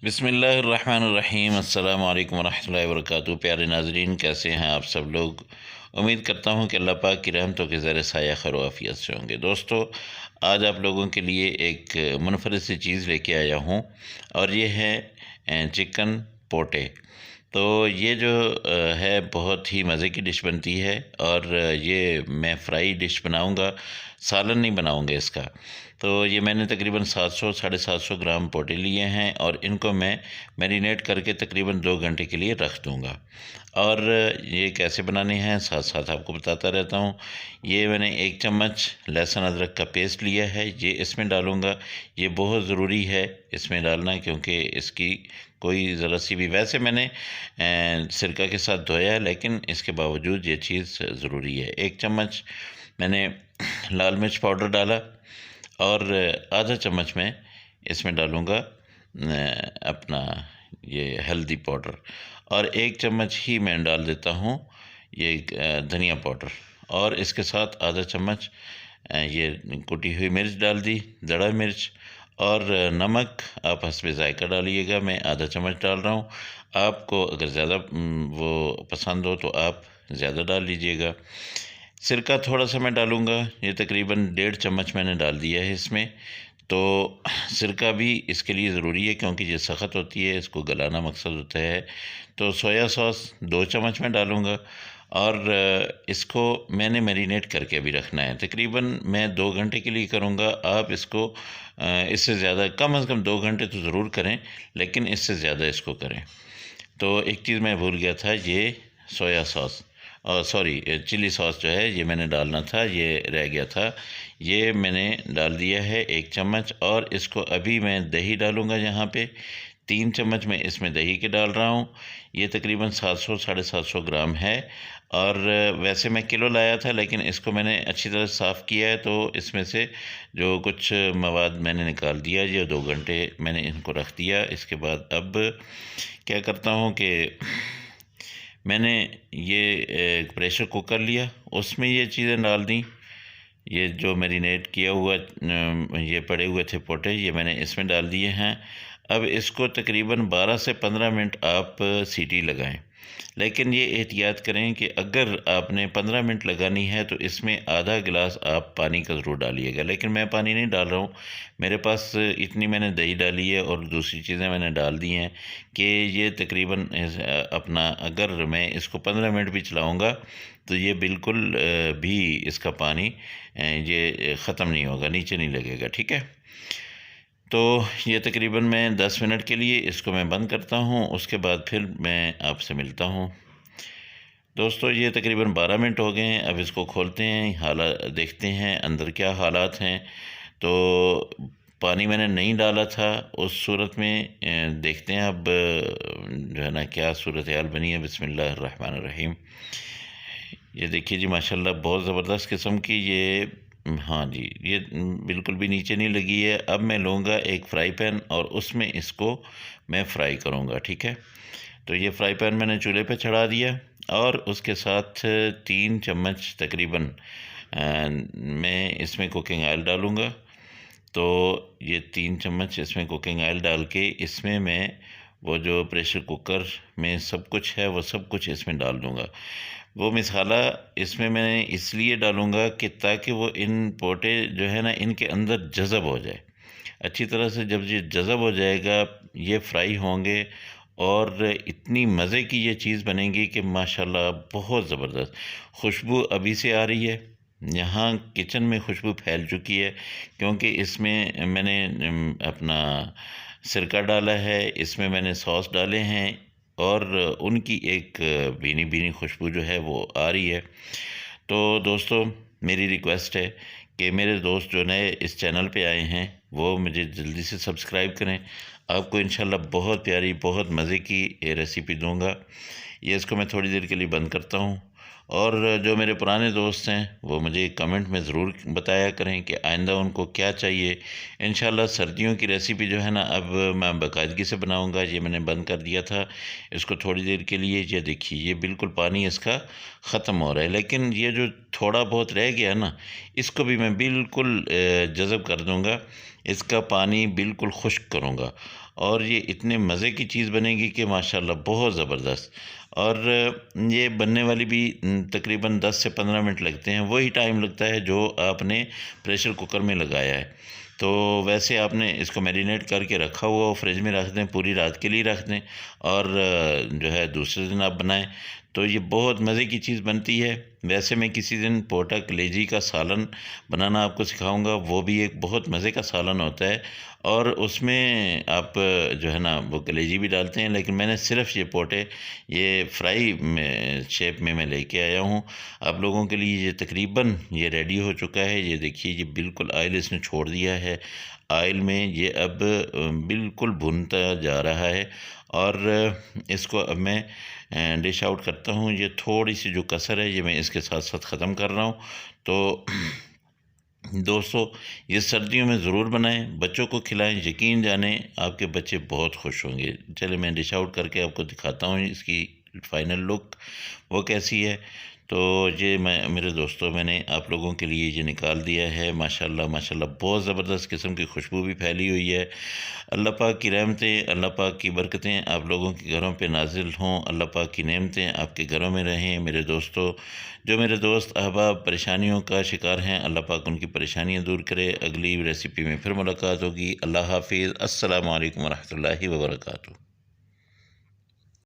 बिस्मिल्लाहिर्रहमानिर्रहीम अस्सलामु अलैकुम वरहमतुल्लाहि वबरकातुहू। प्यारे नाज़रीन, कैसे हैं आप सब लोग। उम्मीद करता हूं कि अल्लाह पाक की रहमतों के ज़र साया खैर आफियत से होंगे। दोस्तों, आज आप लोगों के लिए एक मुनफरद सी चीज़ लेके आया हूं और ये है चिकन पोटे। तो ये जो है बहुत ही मज़े की डिश बनती है और ये मैं फ्राई डिश बनाऊंगा, सालन नहीं बनाऊंगा इसका। तो ये मैंने तकरीबन 700 साढ़े 700 ग्राम पोटे लिए हैं और इनको मैं मैरिनेट करके तकरीबन 2 घंटे के लिए रख दूंगा। और ये कैसे बनाने हैं साथ साथ आपको बताता रहता हूँ। ये मैंने 1 चम्मच लहसुन अदरक का पेस्ट लिया है, ये इसमें डालूँगा। ये बहुत ज़रूरी है इसमें डालना, क्योंकि इसकी कोई ज़रा सी भी, वैसे मैंने सिरका के साथ धोया है लेकिन इसके बावजूद ये चीज़ ज़रूरी है। 1 चम्मच मैंने लाल मिर्च पाउडर डाला और आधा चम्मच मैं इसमें डालूँगा अपना ये हल्दी पाउडर, और 1 चम्मच ही मैं डाल देता हूँ ये धनिया पाउडर, और इसके साथ आधा चम्मच ये कुटी हुई मिर्च डाल दी, दड़ा मिर्च, और नमक आप हस्बे ज़ायका डालिएगा। मैं आधा चम्मच डाल रहा हूँ। आपको अगर ज़्यादा वो पसंद हो तो आप ज़्यादा डाल लीजिएगा। सिरका थोड़ा सा मैं डालूँगा, ये तकरीबन 1.5 चम्मच मैंने डाल दिया है इसमें। तो सिरका भी इसके लिए ज़रूरी है क्योंकि ये सख्त होती है, इसको गलाना मकसद होता है। तो सोया सॉस 2 चम्मच मैं डालूँगा और इसको मैंने मैरिनेट करके अभी रखना है। तकरीबन मैं 2 घंटे के लिए करूँगा। आप इसको इससे ज़्यादा, कम से कम 2 घंटे तो ज़रूर करें, लेकिन इससे ज़्यादा इसको करें। तो एक चीज़ मैं भूल गया था, ये soya sauce sorry chilli sauce जो है ये मैंने डालना था, ये रह गया था। ये मैंने डाल दिया है 1 चम्मच, और इसको अभी मैं दही डालूँगा यहाँ पे। 3 चम्मच मैं इसमें दही के डाल रहा हूँ। ये तकरीबन 700 साढ़े 700 ग्राम है। और वैसे मैं किलो लाया था लेकिन इसको मैंने अच्छी तरह साफ़ किया है, तो इसमें से जो कुछ मवाद मैंने निकाल दिया। ये 2 घंटे मैंने इनको रख दिया। इसके बाद अब क्या करता हूँ कि मैंने ये एक प्रेशर कुकर लिया, उसमें ये चीज़ें डाल दी। ये जो मैरिनेट किया हुआ ये पड़े हुए थे पोटे, ये मैंने इसमें डाल दिए हैं। अब इसको तकरीबन 12 से 15 मिनट आप सीटी लगाएं, लेकिन ये एहतियात करें कि अगर आपने 15 मिनट लगानी है तो इसमें आधा गिलास आप पानी का ज़रूर डालिएगा। लेकिन मैं पानी नहीं डाल रहा हूँ, मेरे पास इतनी मैंने दही डाली है और दूसरी चीज़ें मैंने डाल दी हैं कि ये तकरीबन अपना, अगर मैं इसको 15 मिनट भी चलाऊँगा तो ये बिल्कुल भी इसका पानी ये ख़त्म नहीं होगा, नीचे नहीं लगेगा। ठीक है, तो ये तकरीबन मैं 10 मिनट के लिए इसको मैं बंद करता हूँ, उसके बाद फिर मैं आपसे मिलता हूँ। दोस्तों, ये तकरीबन 12 मिनट हो गए हैं। अब इसको खोलते हैं, हालात देखते हैं अंदर क्या हालात हैं। तो पानी मैंने नहीं डाला था, उस सूरत में देखते हैं अब जो है ना क्या सूरत हाल बनी है। बिस्मिल्लाहिर्रहमानिर्रहीम। ये देखिए जी, माशाल्लाह बहुत ज़बरदस्त किस्म की ये, हाँ जी, ये बिल्कुल भी नीचे नहीं लगी है। अब मैं लूँगा एक फ़्राई पैन और उसमें इसको मैं फ्राई करूँगा। ठीक है, तो ये फ्राई पैन मैंने चूल्हे पे चढ़ा दिया और उसके साथ 3 चम्मच तकरीबन मैं इसमें कुकिंग ऑयल डालूँगा। तो ये 3 चम्मच इसमें कुकिंग ऑयल डाल के इसमें मैं वो जो प्रेशर कुकर में सब कुछ है वो सब कुछ इसमें डाल दूँगा। वो मसाला इसमें मैं इसलिए डालूँगा कि ताकि वो इन पोटे जो है ना इनके अंदर जज़ब हो जाए अच्छी तरह से। जब ये जज़ब हो जाएगा, ये फ्राई होंगे और इतनी मज़े की ये चीज़ बनेगी कि माशाल्लाह बहुत ज़बरदस्त खुशबू अभी से आ रही है। यहाँ किचन में खुशबू फैल चुकी है क्योंकि इसमें मैंने अपना सिरका डाला है, इसमें मैंने सॉस डाले हैं और उनकी एक भीनी भीनी खुशबू जो है वो आ रही है। तो दोस्तों, मेरी रिक्वेस्ट है कि मेरे दोस्त जो नए इस चैनल पे आए हैं वो मुझे जल्दी से सब्सक्राइब करें। आपको इंशाल्लाह बहुत प्यारी, बहुत मज़े की रेसिपी दूंगा। ये इसको मैं थोड़ी देर के लिए बंद करता हूँ, और जो मेरे पुराने दोस्त हैं वो मुझे कमेंट में ज़रूर बताया करें कि आइंदा उनको क्या चाहिए। इंशाल्लाह सर्दियों की रेसिपी जो है ना अब मैं बाकायदगी से बनाऊंगा। ये मैंने बंद कर दिया था इसको थोड़ी देर के लिए। ये देखिए, ये बिल्कुल पानी इसका ख़त्म हो रहा है, लेकिन ये जो थोड़ा बहुत रह गया ना, इसको भी मैं बिल्कुल जज़ब कर दूंगा, इसका पानी बिल्कुल खुश्क करूँगा और ये इतने मज़े की चीज़ बनेगी कि माशाल्लाह बहुत ज़बरदस्त। और ये बनने वाली भी तकरीबन 10 से 15 मिनट लगते हैं, वही टाइम लगता है जो आपने प्रेशर कुकर में लगाया है। तो वैसे आपने इसको मैरिनेट करके रखा हुआ हो, फ्रिज में रख दें, पूरी रात के लिए रख दें और जो है दूसरे दिन आप बनाएं तो ये बहुत मज़े की चीज़ बनती है। वैसे मैं किसी दिन पोटा कलेजी का सालन बनाना आपको सिखाऊंगा, वो भी एक बहुत मज़े का सालन होता है और उसमें आप जो है ना वो कलेजी भी डालते हैं, लेकिन मैंने सिर्फ ये पोटे ये फ्राई में शेप में मैं लेके आया हूँ आप लोगों के लिए। ये तकरीबन ये रेडी हो चुका है, ये देखिए ये बिल्कुल ऑयल इसने छोड़ दिया है, ऑयल में ये अब बिल्कुल भुनता जा रहा है और इसको अब मैं डिश आउट करता हूँ। ये थोड़ी सी जो कसर है ये मैं इसके साथ साथ ख़त्म कर रहा हूँ। तो दोस्तों ये सर्दियों में ज़रूर बनाएं, बच्चों को खिलाएं, यकीन जाने आपके बच्चे बहुत खुश होंगे। चलिए मैं डिश आउट करके आपको दिखाता हूँ इसकी फ़ाइनल लुक वो कैसी है। तो ये मैं मेरे दोस्तों मैंने आप लोगों के लिए ये निकाल दिया है। माशाल्लाह माशाल्लाह बहुत ज़बरदस्त किस्म की खुशबू भी फैली हुई है। अल्लाह पाक की रहमतें, अल्लाह पाक की बरकतें आप लोगों के घरों पे नाजिल हों, अल्लाह पाक की नेमतें आपके घरों में रहें। मेरे दोस्तों, जो मेरे दोस्त अहबाब परेशानियों का शिकार हैं, अल्लाह पाक उनकी परेशानियां दूर करे। अगली रेसिपी में फिर मुलाकात होगी। अल्लाह हाफिज़। अस्सलामु अलैकुम वरहमतुल्लाहि वबरकातुहू।